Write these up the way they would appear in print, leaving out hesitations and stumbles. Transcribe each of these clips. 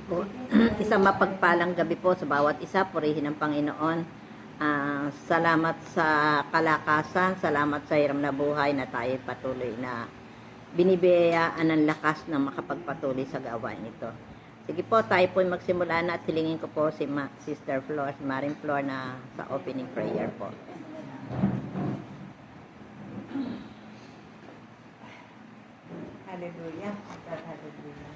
po. Isang mapagpalang gabi po sa bawat isa. Purihin ng Panginoon. Salamat sa kalakasan, salamat sa hiram na buhay na tayo patuloy na binibiyayaan ng lakas na makapagpatuloy sa gawain ito. Sige po, tayo po magsimula na at hilingin ko po si Sister Flor, si Maring Flor na sa opening prayer po. Hallelujah. Hallelujah.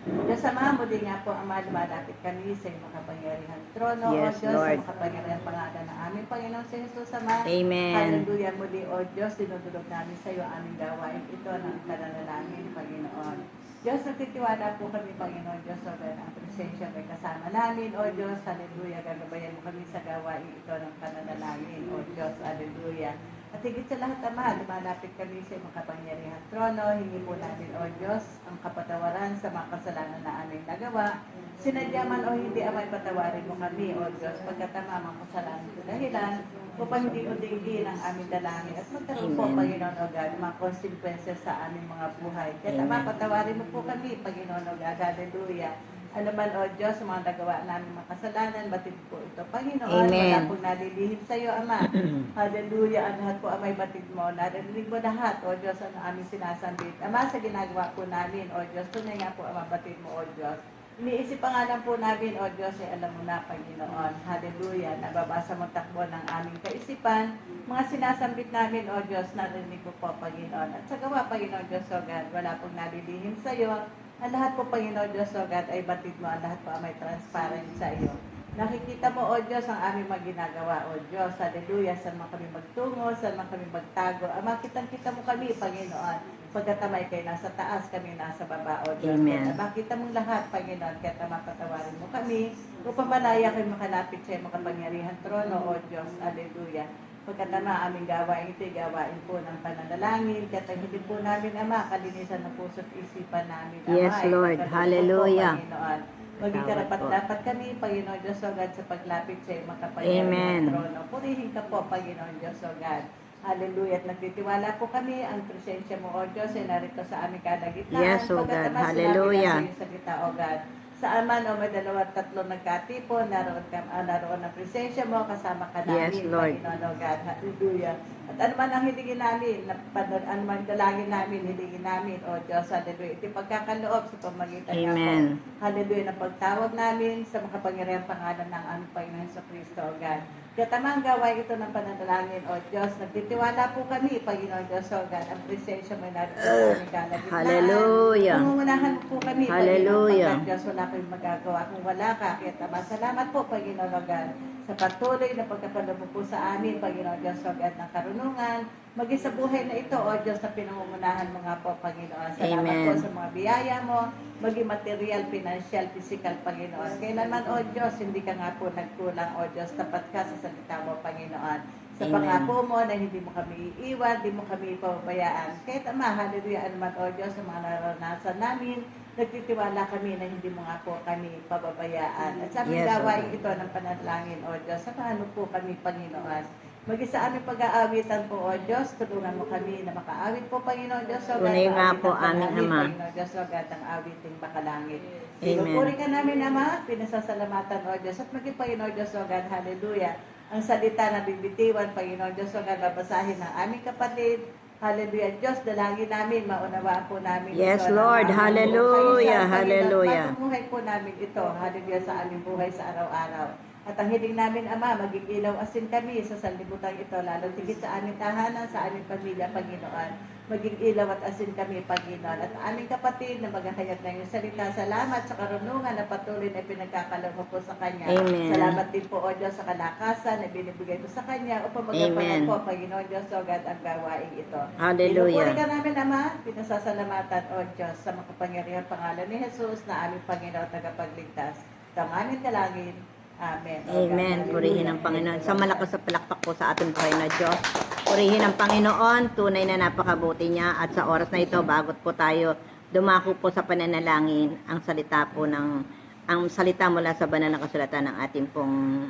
Diyos Ama, muli nga po, Ama, lumalapit kami sa iyong makapangyarihang trono. Yes, O Diyos, Lord. sa makapangyarihang pangalan ng aming Panginoon sa Jesus, Ama. Amen. Hallelujah. Muli, O Diyos, dinudulog namin sa iyo aming gawain ito ng pananalangin, Panginoon. Diyos, nagtitiwala po kami, Panginoon, Diyos, o ang presensya may kasama namin. O Diyos, hallelujah, gagabayan mo kami sa gawain ito ng pananalangin. O Diyos, hallelujah. At higit sa lahat, Ama, lumalapit kami sa makapangyarihang trono. Hingi po namin, O Diyos, ang kapatawaran sa mga kasalanan na aming nagawa. Sinadya man o hindi, Ama, patawarin mo kami, O Diyos, pagkat Ama, mga kasalanan ito dahilan, upang hindi mo dinggin ang aming dalangin. At magkaroon po, Amen. Panginoon, O God, mga consequences sa aming mga buhay. Kaya, Ama, patawarin mo po kami, Panginoon, O God, hallelujah. Ano man, O Diyos, sa mga nagawa namin mga kasalanan, batid po ito, Panginoon. Amen. Wala pong nalilihim sa iyo, Ama. Hallelujah. Ang lahat po, amay batid mo. Narinig mo lahat, O Diyos, ang aming sinasambit. Ama, sa ginagawa po namin, O Diyos, tunay nga po, Ama, batid mo, O Diyos. Iniisip pa nga lang po namin, O Diyos, ay alam mo na, Panginoon. Hallelujah. Nababasa mo takbo ng aming kaisipan. Mga sinasambit namin, O Diyos, narinig ko po, Panginoon. At sa gawa, Panginoon Diyos, O God, wala pong nalilihim sa iyo. Ang lahat po, Panginoon Diyos, O God, ay batid mo. Ang lahat po ay may transparent sa iyo. Nakikita mo, O Diyos, ang aming mga ginagawa, O Diyos. Hallelujah. Saan man kami magtungo, saan man kami magtago. Ama, kitang-kita mo kami, Panginoon. Pagkatamay kayo nasa taas, kami nasa baba, O Diyos. Amen. Makita mong lahat, Panginoon, kaya mapatawarin mo kami. Upang malaya kayo makalapit sa iyong makapangyarihan trono, O Diyos. Hallelujah. Pagkatama aming gawain ito, gawain po ng pananalangin. Kaya tanghitin po namin, Ama, kalinisan ng puso't isipan namin, Ama. Yes, Lord. Ipagkaloob mo po, Hallelujah. Panginoon. Maging Tawad karapat-dapat kami, Panginoon Diyos, O God, sa paglapit sa iyong makapangyarihan Amen. trono. Purihin ka po, Panginoon Diyos, O God. Hallelujah. At nagtitiwala po kami, ang presensya mo, O Diyos, ay narito sa aming kalagitnaan. Yes, O God. Pagkatama, Hallelujah. sinabi na sa iyong salita, O God. Saan man, O may dalawa at tatlo nagkatipon, naroon ang presensya mo, kasama ka namin, Yes, Lord. Panginoon, O God. Hallelujah. At ano man ang hilingin namin, ano man dalangin namin, hilingin namin, O Diyos, hallelujah. Ito yung pagkakaloob sa pamagitan ng Amen. hallelujah, na pagtawag namin sa makapangyarihang pangalan ng aming Panginoon sa Kristo, O God. Kaya tamang gawain ito ng pananalangin, O Diyos. Nagtitiwala po kami, Panginoon Diyos, O God. Ang presensya mo narito sa aming kalagitnaan. Hallelujah. Pangungunahan mo po kami, Hallelujah. Panginoon Diyos. Wala kayong magagawa kung wala ka. Kaya tama, salamat po, Panginoon, O God, sa patuloy na pagkakalo mo po sa amin, Panginoon Diyos, O God, ng karunungan. Maging sa buhay na ito, O Diyos, na pinangungunahan mo nga po, Panginoon. Salamat Amen. po sa mga biyaya mo, maging material, financial, physical, Panginoon. Kailanman, O Diyos, hindi ka nga po nagkulang, O Diyos, tapat ka sa salita mo, Panginoon. Sa Amen. pangako mo na hindi mo kami iiwan, hindi mo kami pababayaan. Kahit Ama, hallelujah, anuman, O Diyos, sa mga naranasan namin, nagtitiwala kami na hindi mo nga po kami pababayaan. At sa aming Yes, O gawain God. ito ng panalangin, O Diyos, sa paano po kami, Panginoon. Maging sa aming pag-aawitan po, O Diyos, tulungan mo kami na makaawit po, Panginoon Diyos, O God. Tunay nga po, maawitan aming namin, Ama. Panginoon Diyos, O God, ang awiting bakalangit. Amen. Pinupuri ka namin, Ama, pinasasalamatan, O Diyos, at maging Panginoon Diyos, O God, hallelujah. Ang salita na bibitiwan, Panginoon Diyos, O God, babasahin ng aming kapatid. Hallelujah. Diyos, dalangin namin, maunawaan po namin Yes, ito. Lord. Ng aming Hallelujah. buhay. Hallelujah. Matumuhay po namin ito. Hallelujah, sa aming buhay sa araw-araw. At ang hiling namin, Ama, maging ilaw asin kami sa sanlibutan ito, lalo tigit sa aming tahanan, sa aming pamilya, Panginoon. Maging ilaw at asin kami, Panginoon. At aming kapatid na maghahayag ng iyong salita, salamat sa karunungan na patuloy na pinagkakalaw mo po sa Kanya. Amen. Salamat din po, O Diyos, sa kalakasan na binibigay mo sa Kanya upang magampanan Amen. po, Panginoon Diyos, O God, ang gawain ito. Hallelujah. Pinupuri ka namin, Ama, pinasasalamatan, O Diyos, sa makapangyarihang pangalan ni Jesus na aming Panginoon at tagapagligtas. Ito ang aming dalangin. Amen. O God, Amen. Purihin ang hallelujah. Panginoon. Sa malakas sa palakpak po sa ating buhay na Diyos. Purihin ang Panginoon. Tunay na napakabuti niya. At sa oras na ito, bagot po tayo dumako po sa pananalangin ang salita po ang salita mula sa banal na kasulatan ng ating pong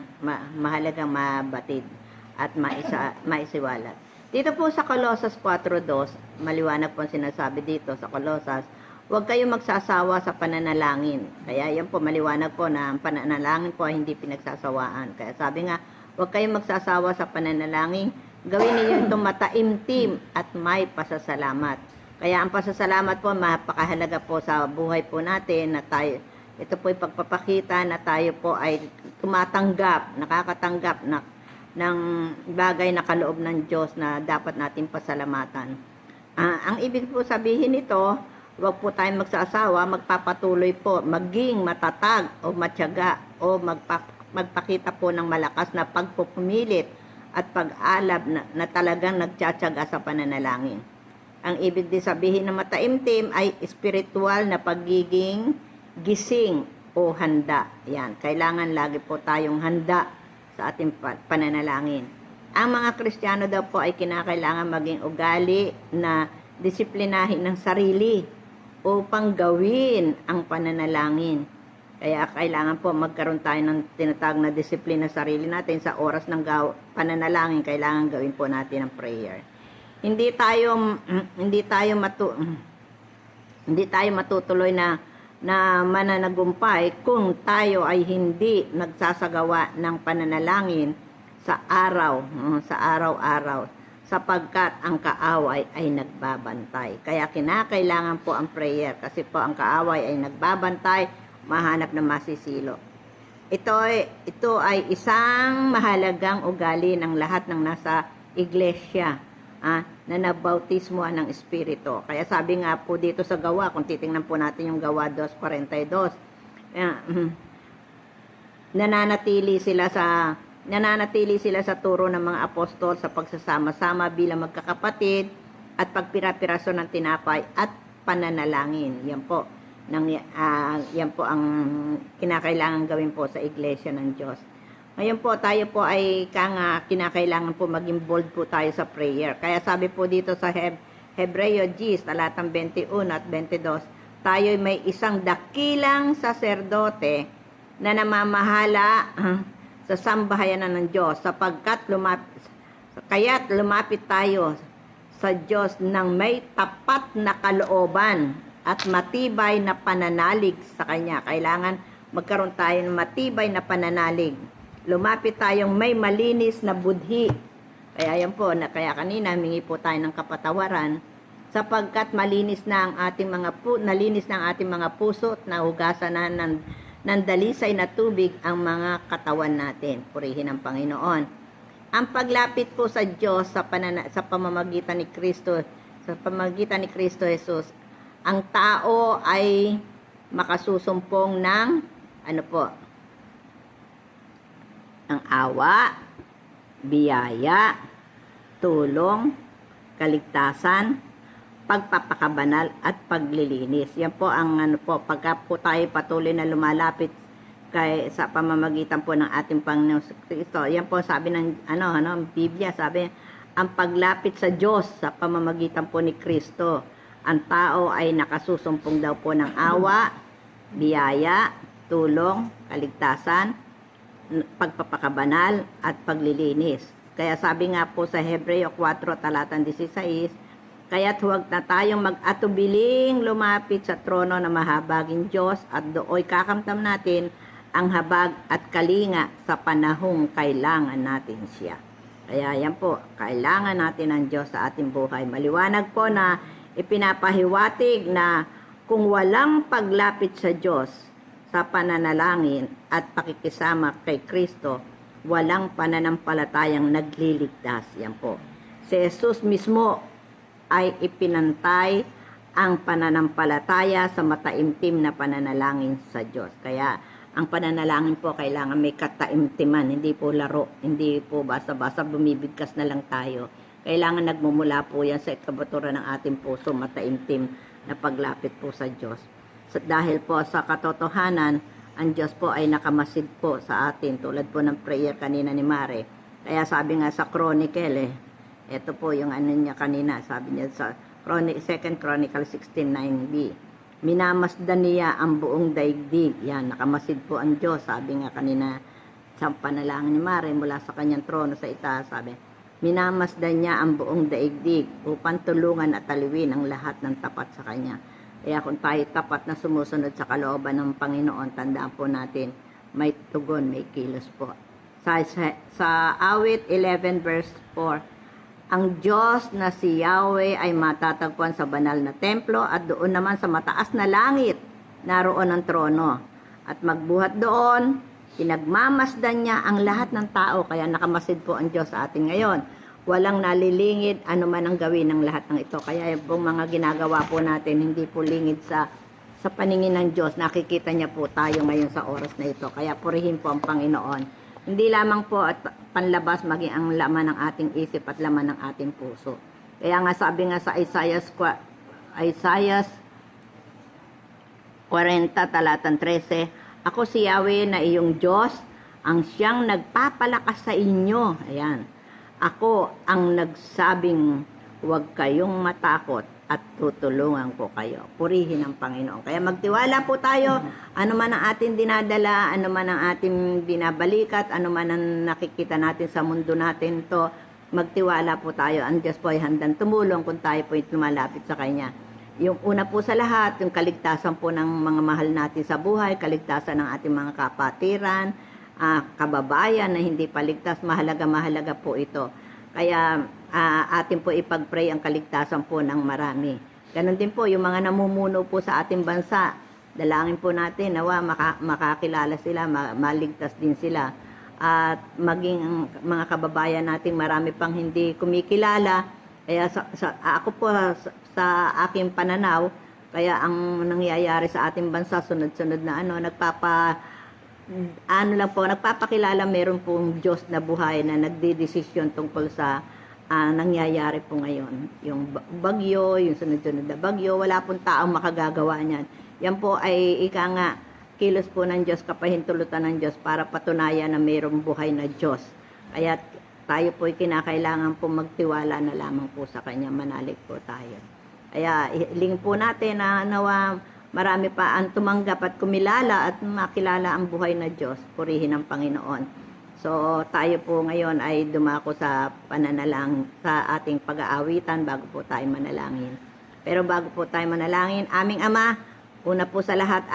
mahalagang mabatid at maisiwalat. Dito po sa Colossus 4:2, maliwanag po ang sinasabi dito sa Colossus, huwag kayong magsasawa sa pananalangin. Kaya yan po, maliwanag po na ang pananalangin po ay hindi pinagsasawaan. Kaya sabi nga, huwag kayong magsasawa sa pananalangin, gawin niyo itong mataimtim at may pasasalamat. Kaya ang pasasalamat po, mapakahalaga po sa buhay po natin na tayo, ito po ay pagpapakita na tayo po ay tumatanggap, nakakatanggap ng bagay na kaloob ng Diyos na dapat natin pasalamatan. Ang ibig po sabihin nito, huwag po tayong magsasawa, magpapatuloy po, maging matatag o matyaga o magpakita po ng malakas na pagpupumilit at pag-alab na talagang nagtsatsaga sa pananalangin. Ang ibig din sabihin ng mataimtim ay spiritual na pagiging gising o handa. Yan, kailangan lagi po tayong handa sa ating pananalangin. Ang mga Kristiyano daw po ay kinakailangan maging ugali na disiplinahin ng sarili upang gawin ang pananalangin. Kaya kailangan po magkaroon tayo ng tinatawag na disiplina sa sarili natin sa oras ng pananalangin. Kailangan gawin po natin ang prayer. Hindi tayo matutuloy na mananagumpay kung tayo ay hindi nagsasagawa ng pananalangin sa araw-araw sapagkat ang kaaway ay nagbabantay. Kaya kinakailangan po ang prayer kasi po ang kaaway ay nagbabantay, mahanap na masisilo. Ito ay isang mahalagang ugali ng lahat ng nasa iglesia na nabautismoan ng Espiritu. Kaya sabi nga po dito sa Gawa, kung titingnan po natin yung Gawa 2:42, nananatili sila sa turo ng mga apostol sa pagsasama-sama bilang magkakapatid at pagpira-piraso ng tinapay at pananalangin. Yan po ang kinakailangan gawin po sa iglesia ng Diyos. Ngayon po, tayo po ay kinakailangan po maging bold po tayo sa prayer. Kaya sabi po dito sa Hebreo 10, talatang 21 at 22, tayo may isang dakilang saserdote na namamahala sa sambahayanan ng Diyos sapagkat lumapit tayo sa Diyos ng may tapat na kalooban at matibay na pananalig sa Kanya. Kailangan magkaroon tayo ng matibay na pananalig. Lumapit tayong may malinis na budhi. Kaya yan po, kaya kanina humingi po tayo ng kapatawaran sapagkat nalinis na ang ating mga puso at nahugasan na ng dalisay na tubig ang mga katawan natin. Purihin ang Panginoon. Ang paglapit po sa Diyos sa pamamagitan ni Kristo Jesus, ang tao ay makasusumpong ng ang awa, biyaya, tulong, kaligtasan, pagpapakabanal at paglilinis. Yan po ang pagka po tayo patuloy na lumalapit sa pamamagitan po ng ating Panginoon Kristo. Yan po sabi ng Biblia, sabi ang paglapit sa Diyos sa pamamagitan po ni Kristo. Ang tao ay nakasusumpong daw po ng awa, biyaya, tulong, kaligtasan, pagpapakabanal at paglilinis. Kaya sabi nga po sa Hebreo 4 talatang 16, kaya't huwag na tayong mag-atubiling lumapit sa trono ng mahabaging Diyos at dooy kakamtam natin ang habag at kalinga sa panahong kailangan natin siya. Kaya yan po, kailangan natin ang Diyos sa ating buhay. Maliwanag po na ipinapahiwatig na kung walang paglapit sa Diyos sa pananalangin at pakikisama kay Kristo, walang pananampalatayang nagliligtas. Yan po. Si Jesus mismo ay ipinantay ang pananampalataya sa mataimtim na pananalangin sa Diyos. Kaya ang pananalangin po kailangan may kataimtiman, hindi po laro, hindi po basta-basta bumibigkas na lang tayo. Kailangan nagmumula po yan sa ikabaturan ng ating puso, mataimtim na paglapit po sa Diyos. Dahil po sa katotohanan, ang Diyos po ay nakamasid po sa atin, tulad po ng prayer kanina ni Mare. Kaya sabi nga sa Chronicle, ito po yung niya kanina, sabi niya sa 2 Chronicle 16:9b, minamasdan niya ang buong daigdig. Yan, nakamasid po ang Diyos, sabi nga kanina sa panalangin ni Mare mula sa kanyang trono sa itaas, sabi, minamasdan niya ang buong daigdig upang tulungan at aliwin ang lahat ng tapat sa kanya. Kaya kung tayo tapat na sumusunod sa kalooban ng Panginoon, tandaan po natin, may tugon, may kilos po. Sa awit 11 verse 4, ang Diyos na si Yahweh ay matatagpuan sa banal na templo at doon naman sa mataas na langit, naroon ang trono. At magbuhat doon, pinagmamasdan niya ang lahat ng tao, kaya nakamasid po ang Diyos sa atin ngayon. Walang nalilingid, ano man ang gawin ng lahat ng ito. Kaya yung mga ginagawa po natin, hindi po lingid sa paningin ng Diyos. Nakikita niya po tayo ngayon sa oras na ito. Kaya purihin po ang Panginoon. Hindi lamang po at panlabas, maging ang laman ng ating isip at laman ng ating puso. Kaya nga sabi nga sa Isaiah 40 talatang 13, ako si Yahweh na iyong Diyos, ang siyang nagpapalakas sa inyo. Ayan. Ako ang nagsabing huwag kayong matakot at tutulungan ko kayo. Purihin ang Panginoon. Kaya magtiwala po tayo, ano man ang ating dinadala, ano man ang ating binabalikat, ano man ang nakikita natin sa mundo natin to, magtiwala po tayo. Ang Diyos po ay handang tumulong kung tayo po ay lumalapit sa Kanya. Yung una po sa lahat, yung kaligtasan po ng mga mahal natin sa buhay, kaligtasan ng ating mga kapatiran, kababayan na hindi paligtas, mahalaga po ito. Kaya atin po ipag-pray ang kaligtasan po ng marami. Ganon din po yung mga namumuno po sa ating bansa. Dalangin po natin nawa makakilala sila, maligtas din sila. At maging ang mga kababayan natin marami pang hindi kumikilala. Kaya ako po sa aking pananaw, kaya ang nangyayari sa ating bansa sunod-sunod na nagpapakilala, meron pong Diyos na buhay na nagdidesisyon tungkol sa nangyayari po ngayon. Yung bagyo, yung sunod-sunod na bagyo, wala pong taong makagagawa niyan. Yan po ay kilos po ng Diyos, kapahintulutan ng Diyos para patunayan na mayroong buhay na Diyos. Kaya tayo po ay kinakailangan po magtiwala na lamang po sa Kanya, manalig po tayo. Kaya hiling po natin na nawa marami pa ang tumanggap at kumilala at makilala ang buhay na Diyos. Purihin ang Panginoon. So, tayo po ngayon ay dumako sa pananalang sa ating pag-aawitan bago po tayo manalangin. Pero bago po tayo manalangin, aming Ama, una po sa lahat,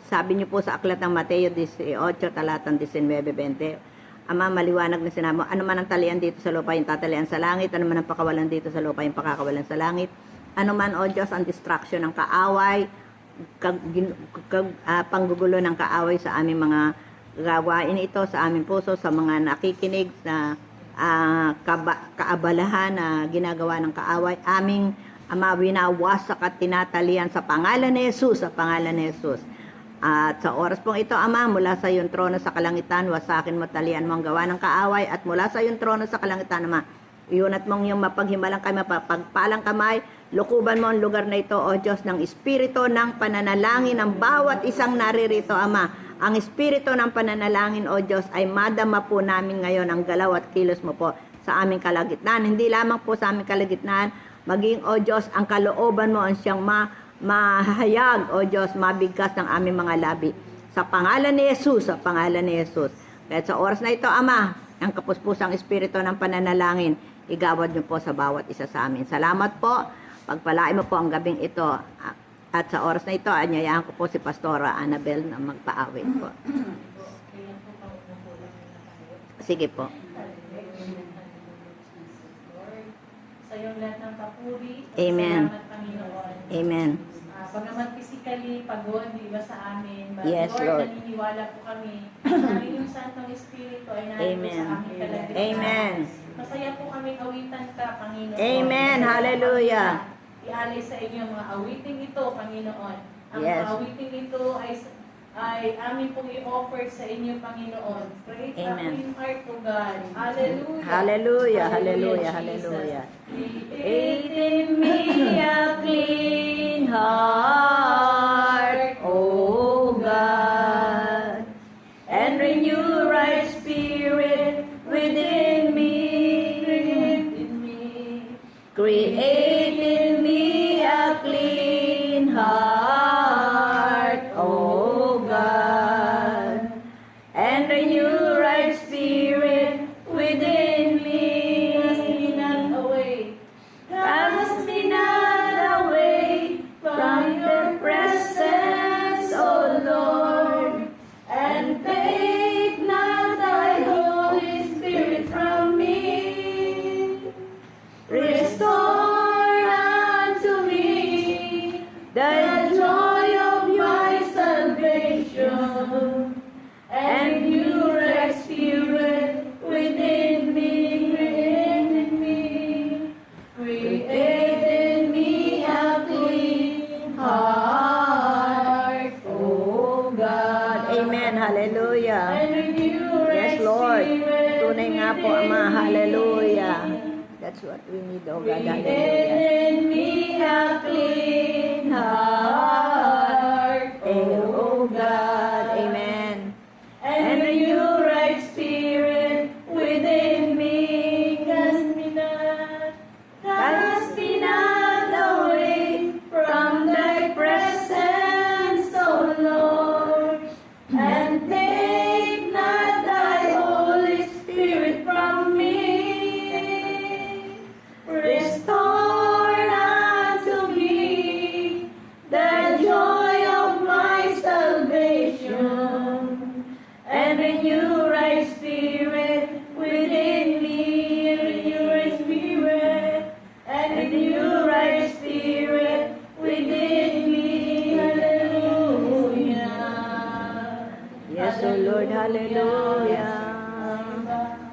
sabi niyo po sa aklat ng Mateo 18, talatang 19-20, Ama, maliwanag na sinabi mo, ano man ang talian dito sa lupa, yung tatalian sa langit, ano man ang pakawalan dito sa lupa, yung pakakawalan sa langit, ano man, O Diyos, ang distraction ng kaaway, panggugulo ng kaaway sa aming mga gawain ito, sa aming puso, sa mga nakikinig na kaabalahan na ginagawa ng kaaway, aming Ama, winawasak at tinatalian sa pangalan ni Jesus, sa pangalan ni Jesus. At sa oras pong ito, Ama, mula sa iyong trono sa kalangitan, wasakin mo, talian mo ang gawa ng kaaway, at mula sa iyong trono sa kalangitan, Ama, iunat mong iyong mapaghimalang kamay, mapagpalang kamay, lukuban mo ang lugar na ito, O Diyos, ng espiritu ng pananalangin ng bawat isang naririto, Ama. Ang espiritu ng pananalangin, O Diyos, ay madama po namin ngayon ang galaw at kilos mo po sa aming kalagitnaan. Hindi lamang po sa aming kalagitnaan, maging, O Diyos, ang kalooban mo ang siyang mahayag, O Diyos, mabigkas ng aming mga labi. Sa pangalan ni Jesus, sa pangalan ni Jesus. Kaya sa oras na ito, Ama, ang kapuspusang espiritu ng pananalangin, igawad niyo po sa bawat isa sa amin. Salamat po. Pagpalain mo po ang gabing ito. At sa oras na ito, anyayahan ko po si Pastora Annabel na magpaawit po. Sige po. Sa iyong lahat ng papuri. Amen. Salamat, Panginoon. Amen. Bagamat physically pagod, di ba sa amin, but Yes, Lord, Lord. naniniwala po kami na iyong Santong Espiritu ay narito Amen. sa aming kalagitnaan. Amen. Masaya po kami awitan ka, Panginoon. Amen. Hallelujah. Ialay sa inyo ang mga awiting ito, Panginoon. Ang Yes. mga awiting ito ay amin pong i-offer sa inyo, Panginoon. Create a Amen. clean heart to God. Hallelujah. Hallelujah, hallelujah, Jesus. hallelujah. Create in me a clean heart, O God, and renew right spirit within me. Create in me a clean heart, O God, and renew right spirit within me. Cast me not away Cast me not away from Amen. Hallelujah. And renew our Yes, Lord. spirit Tunay nga po, Ama. within Hallelujah. me. That's what we need, oh God. Create Hallelujah. in me a clean heart, Oh God. Amen. and renew right spirit within me. Cast me not away from thy presence, O Lord, and take not thy Holy Spirit from me. Restore unto me the joy of my salvation, and renew right spirit within me. Renew right spirit, and renew right spirit within me. Hallelujah. Yes, O Lord. Hallelujah.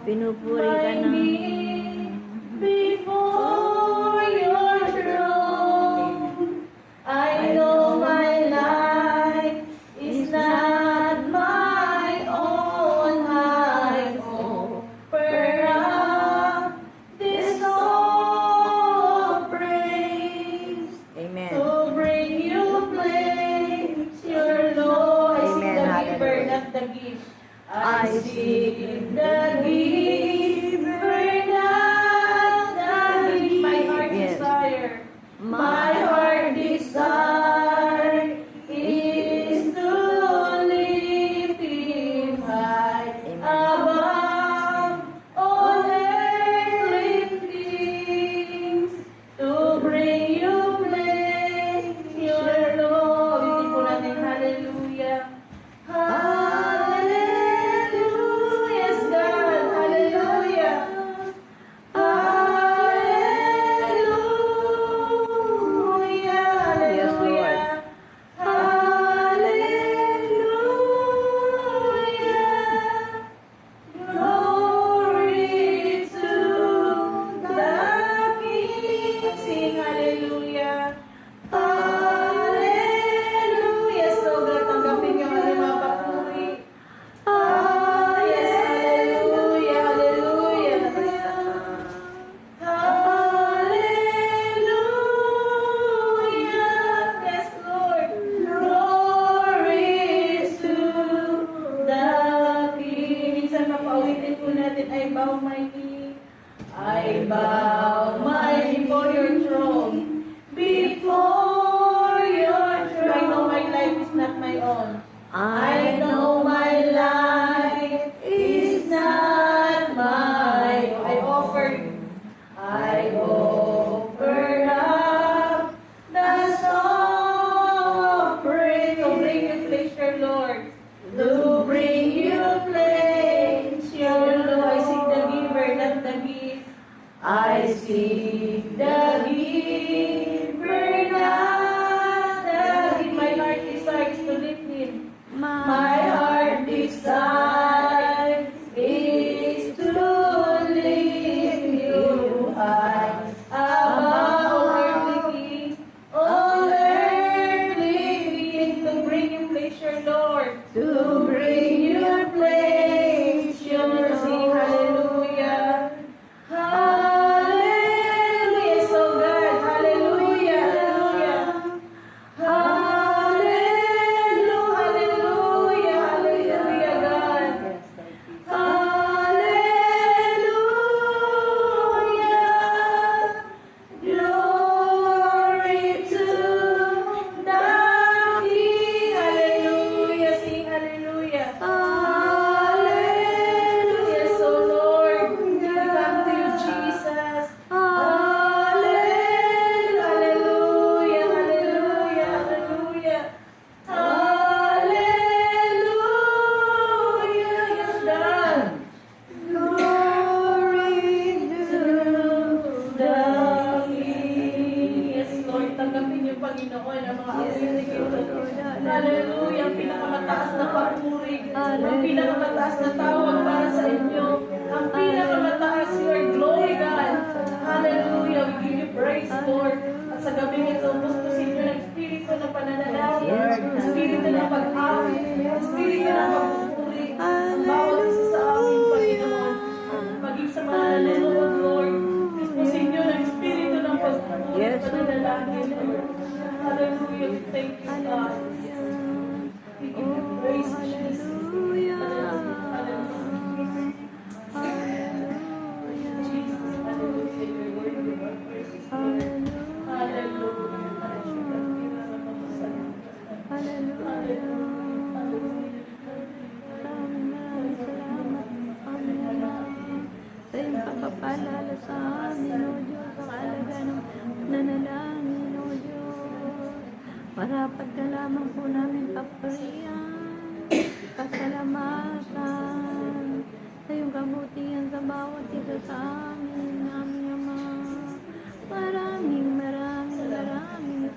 Pinupuri ka Find na. me before your throne. I know my life is not my own. I offer up this song of praise Amen. to bring you praise, your Lord. I seek Amen. the giver, Hallelujah. not the gift. I seek the giver, not the gift. My heart Yes. desire. My heart desire is to lift Him high above all earthly things, to bring you praise, your Lord. Hindi po natin hallelujah. Hallelujah, yes God, hallelujah. Hallelujah, Yes, Lord. hallelujah. Glory to the King. Sing hallelujah. Hallelujah. So, God, tanggapin niyo ang mga papuri. Yes, hallelujah, hallelujah. Hallelujah. Yes, Lord. Glory to the King. Minsan mapauwitin po natin, I bow my knee. I bow my knee before your throne. Before your throne. I know my life is not my own. I know my life is not my own. I offer up the song of praise to bring you pleasure, Lord. To bring you pleasure, Lord. I seek the giver, not the gift. I seek the giver, not the gift. My heart desires to lift Him. My heart desires is to lift you high above all earthly king, to bring you pleasure, Lord, to bring you pleasure. Sing hallelujah, hallelujah. So God, hallelujah, hallelujah, hallelujah, hallelujah, God. Hallelujah. Glory to the King. Hallelujah. Sing hallelujah. Hallelujah. So Lord, we come to you, Jesus. Hallelujah. Hallelujah. Hallelujah. Hallelujah. Hallelujah. Yes, God. Glory to the King. Yes, Lord, tanggapin niyo, Panginoon, ang mga awit ito. Hallelujah, ang pinakamataas na papuri, ang pinakamataas na tawag para sa inyo, ang pinakamataas, your glory, God. Hallelujah, we give you praise, Lord. At sa gabi ito, gustusin niyo ng espiritu ng pananalapi, espiritu ng pag-awit, espiritu ng ka lamang po namin papurihan, pasalamatan sa iyong kabutihan sa bawat isa sa amin, aming Ama. Maraming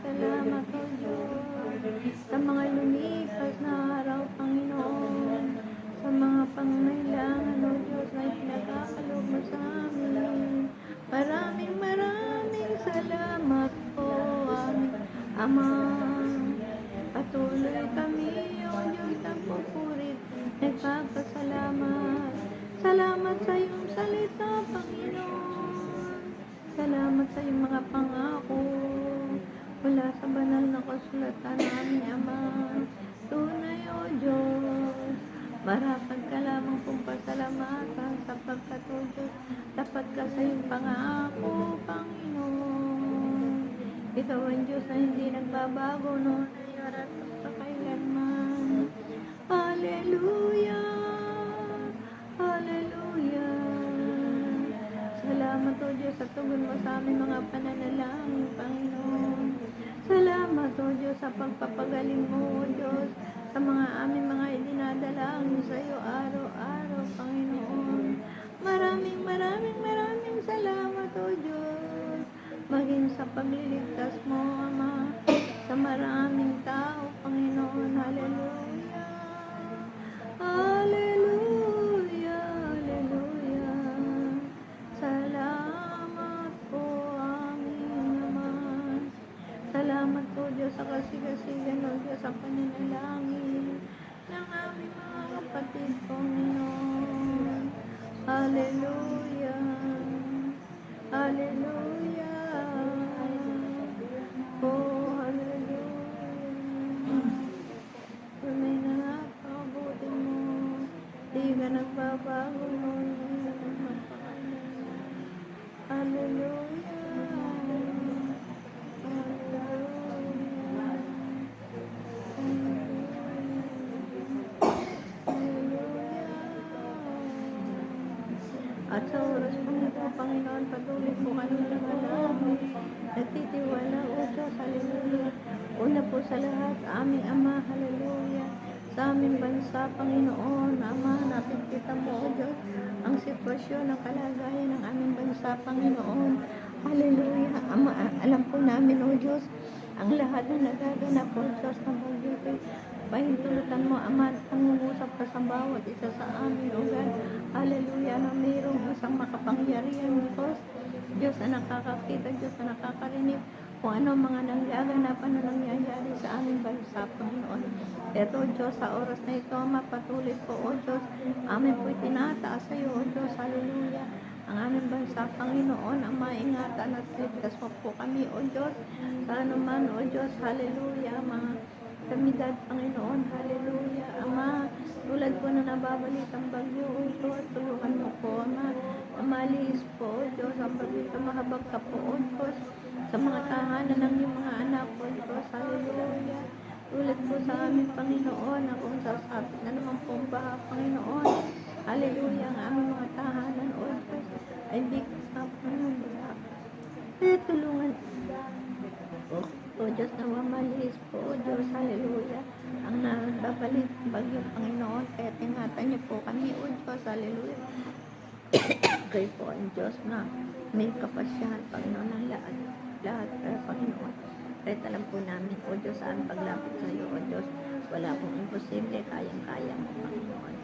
salamat, O Diyos, sa mga lumipas na araw, Panginoon, sa mga pangangailangan, O Diyos, na ipinagkakaloob mo sa amin. Maraming salamat po, aming Ama. Patuloy kami, O Diyos, nagpupurit, nagpapasalamat. Salamat sa iyong salita, Panginoon. Salamat sa iyong mga pangako mula sa banal na kasulatan namin, Ama. Tunay, O Diyos, marapat ka lamang pong pasalamatan sapagkat, O Diyos, tapat ka sa iyong pangako, Panginoon. Ikaw ang Diyos na hindi nagbabago noon ngayon at sa kailanman. Hallelujah! Hallelujah! Salamat, O Diyos, sa tugon mo sa aming mga pananalangin, Panginoon. Salamat, O Diyos, sa pagpapagaling mo, O Diyos, sa mga aming mga idinadalangin sa iyo araw-araw, Panginoon. Maraming salamat, O Diyos, maging sa pagliligtas mo, Ama, sa maraming tao, Panginoon. Hallelujah! Hallelujah! Hallelujah! Salamat po, aming Ama. Salamat po, Diyos, sa kasigasigan, O Diyos, sa paninalangin ng aming mga kapatid, Panginoon. Hallelujah! Hallelujah! Oh, hallelujah! Tunay na napakabuti mo. Di ka nagbabago noon ngayon at magpakailanman. Hallelujah! At sa oras po nito, Panginoon, patuloy po kami nangalangin. Nagtitiwala, O Diyos, hallelujah. Una po sa lahat, aming Ama, hallelujah. Sa aming bansa, Panginoon, Ama, nakikita mo, O Diyos, ang sitwasyon, ang kalagayan ng aming bansa, Panginoon. Hallelujah. Ama, alam po namin, O Diyos, ang lahat na nagaganap, O Diyos, ng bagyo. Pahintulutan mo, Ama, pangungusap ka sa bawat isa sa amin, O God. Hallelujah, na mayroong isang makapangyarihan, Diyos na nakakakita, Diyos na nakakarinig kung ano mga nangyaganapan na nangyayari sa aming bansa, Panginoon. Ito, Diyos, sa oras na ito, mapatuloy po, O Diyos, amin po itinataas sa iyo, O Diyos, hallelujah. Ang aming bansa, Panginoon, ang maingatan at ligtas mo po kami, O Diyos, sa anuman, O Diyos, hallelujah, mga kamidad, Panginoon, hallelujah, Ama, tulad po na nababalitang bagyo, O Diyos, tulungan mo po, Ama, amalis po, O Diyos, ang bagyo, mahabag ka po, O Diyos, sa mga tahanan ng iyong mga anak, O Diyos, hallelujah, tulad po sa aming Panginoon, na kung sasapit na naman pong baha, Panginoon, hallelujah, ang aming mga tahanan, O Diyos, ay bigkas na po ng baha. Tulungan O Diyos na mamalis po, O Diyos, hallelujah, ang nababalit bagyo, Panginoon, kaya tingatan niyo po kami, O Diyos, hallelujah. Kayo po ang Diyos na may kapasyahan, Panginoon, ng lahat, Panginoon. Kahit alam po namin, O Diyos, saan paglapit sa iyo, O Diyos, wala pong imposible, kayang-kaya mo, Panginoon.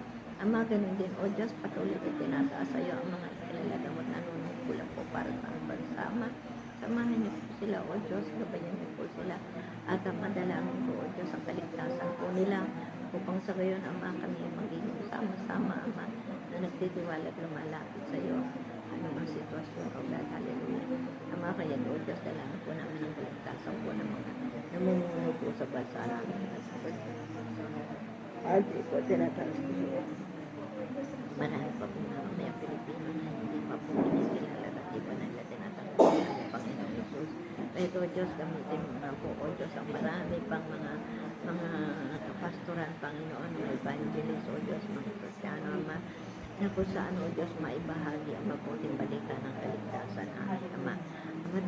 Ama, ganun din, O Diyos, patuloy ko tinataas sa iyo ang mga ilalagamot na nunungkulang po para sa ang bansa, Ama. Samahan niyo po sila, O Diyos, gabayan niyo po sila, at ang madalangin po, O Diyos, ang kaligtasan po nila, upang sa gayon, Ama, kami magiging sama-sama, Ama, na nagtitiwala at lumalapit sa iyo, anumang sitwasyon, O God, hallelujah. Ama, kaya, O Diyos, dalangin po namin ang kaligtasan po ng mga namumuno po sa bansa namin. At po, tinataas ko siya. Marami pa po na may Pilipino na hindi pa po kinikilala at di pa nila tinatanggap ang Panginoon Jesus. Ito, Diyos, gamitin mo na po, O Diyos, ang marami pang mga kapastoran, Panginoon, mga evangelist, O Diyos, mga Kristiano, Ama, na kung saan, O Diyos, maibahagi ang mabuting balita ng kaligtasan, Ama. Ama,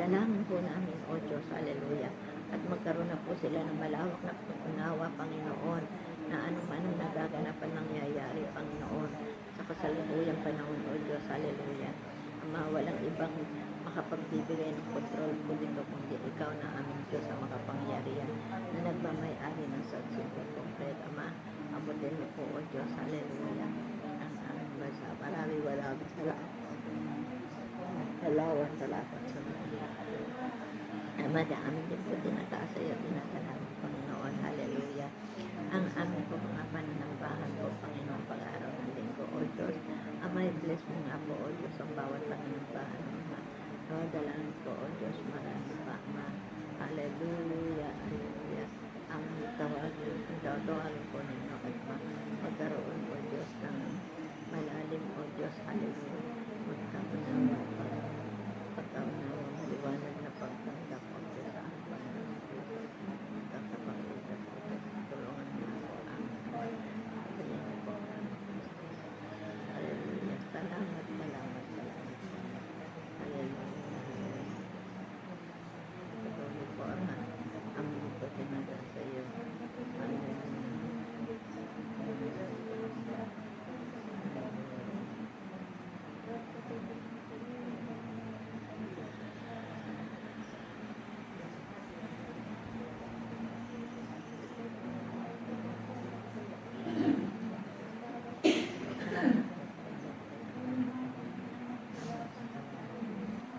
dalangin po namin, O Diyos, hallelujah, at magkaroon na po sila ng malawak na pag-unawa, Panginoon, na anong nagaganapan nangyayari, Panginoon, sa kasalukuyang panahon, O Diyos, hallelujah. Ama, walang ibang makapagbibigay ng kontrol kundi ikaw na aming Diyos ang makapangyarihan na nagmamay-ari ng sagsipot kompleto. Ama, abutin mo po, O Diyos, hallelujah, ang aming bansa. Maraming salamat. Salamat sa mga. Ama, amin din po tinataas sa iyo, tinatalaman, Panginoon, hallelujah. Ang aming po mga pananambahan po, Panginoon, pag-araw ng linggo, O Diyos. Ama, bless mo nga po, O Diyos, ang bawat pananambahan, Ama. Dalangin po, O Diyos, marami pa, Ama. Hallelujah, hallelujah. Ang tawagin po ninyo at magkaroon, O Diyos, ng malalim, O Diyos, hallelujah. Magkaunawa, pagkaunawa, maliwanag na pagtanggap, O Diyos, sa aking Panginoon Jesus. Magkakapagitan, O Diyos, tulungan mo ako, amin. Hallelujah po, hallelujah. Salamat. Hallelujah. Patuloy po, Ama. Amin po tinagal sa iyo.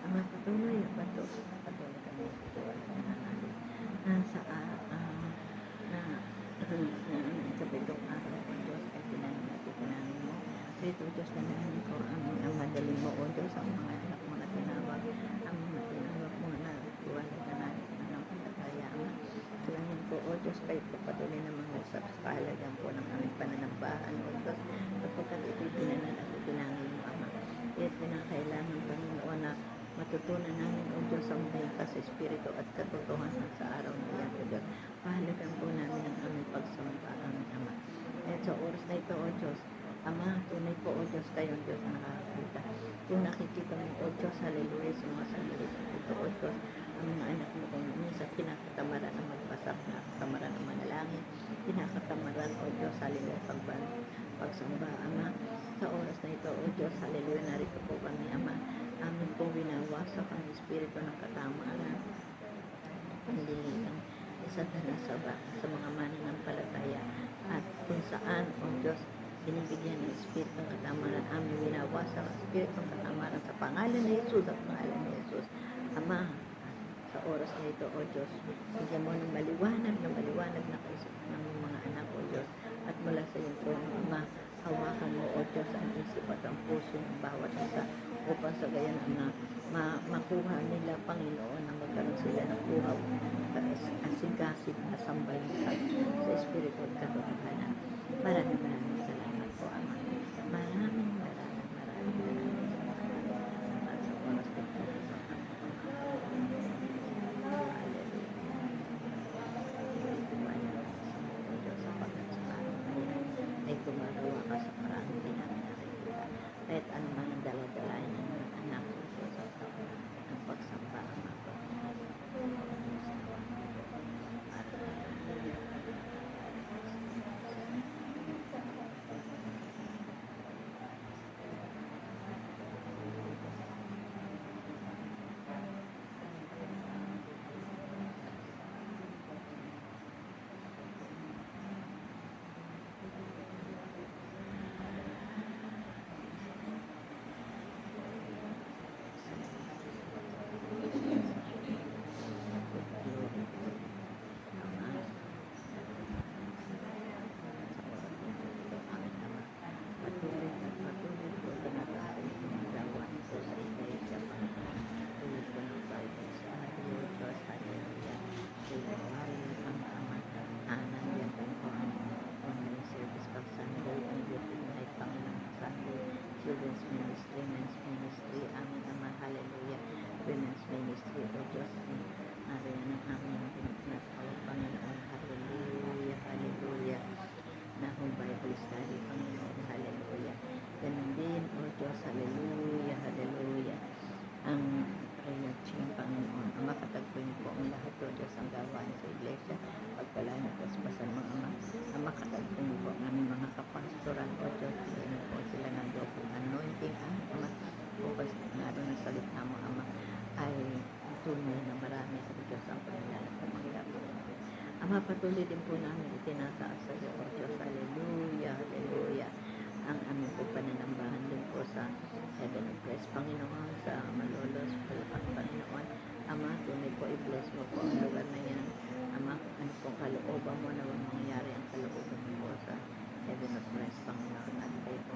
Ama, patuloy kami sa pitong araw, O Diyos, ay tinangin mo. Ito, Diyos, nanahin ko ang madaling mo, O Diyos, ang mga anak mo na tinawag, ang mga tinawag mo na iwanan na natin ng patataya. Tulangin po, O Diyos, kayo po patuloy na mga sa kahalagan po ng aming pananambahan, O Diyos, kapagkat ito'y pinanan at itinangin mo, Ama. Kaya't pinakailangan, Panginoon, na matutunan namin, O Diyos, ang ligtas sa Espiritu at katotohanan sa araw na yan, O Diyos. Pahalagan po namin ang aming pagsamba, aming Ama. At sa oras na ito, O Diyos, Ama, tunay po, O Diyos, kayong Diyos na nakakita. Kung nakikita mo, O Diyos, hallelujah, sa mga sandali ito, O Diyos, ang mga anak mo kung minsan kinakatamaran ang magbasa, kinakatamaran ang manalangin, kinakatamaran, O Diyos, hallelujah, pagsamba, Ama. Sa oras na ito, O Diyos, hallelujah, narito po kami, Ama. Amin pong winawasak ang espiritu ng katamaran, pandilitan, Satanas sa mga mananampalataya, at kung saan, O Diyos, binibigyan ng espiritu ng katamaran, amin winawasak ang espiritu ng katamaran sa pangalan ni Jesus, sa pangalan ni Jesus. Ama, sa oras na ito, O Diyos, bigyan mo ng maliwanag na kaisipan ng mga anak, O Diyos, at mula sa iyong trono, Ama, hawakan mo, O Diyos, ang isip at ang puso ng bawat isa upang sa gayon na makuha nila, Panginoon, na magkaroon sila ng buhaw asigasig na sambalinsan sa Espiritu at katotohanan. Maraming salamat po, Ama. Maraming salamat sa oras na ito. Ay gumagawa ka sa parang hindi namin nakikita. Kahit anumang ang daladalain ng mga anak ko sa ang pagsamba ang mga Children's Ministry, Men's Ministry, aming Ama, hallelujah, Women's Ministry, O Diyos, naroon ang aming pinagpapawag, Panginoon, hallelujah, hallelujah, na hong Bible study, Panginoon, hallelujah, ganun din, O Diyos, hallelujah, hallelujah, ang prayer chain, Panginoon, ang makatag po niyo po ang lahat o Diyos ang gawain sa iglesia. Pagpalain at paspasan mga ama. Ama, kakalito niyo po ang aming mga kapastoran o Diyos. Bigyan niyo po sila ng double anointing. Ama, bukas na rin ang salita mo, Ama, ay tunay na marami sa Diyos ang panilang at mangyayari. Ama, patuloy din po namin itinataas sa iyo, O Diyos. Hallelujah, hallelujah. Ang aming po pananambahan din po sa Heaven of Praise, Panginoon, sa Malolos, Palapak, Panginoon. Ama, tunay po, i-bless mo po ang lugar na yan. Ama, ano pong kalooban mo na mangyayari ang kalooban mo po sa Heaven of Praise, Panginoon. At kayo po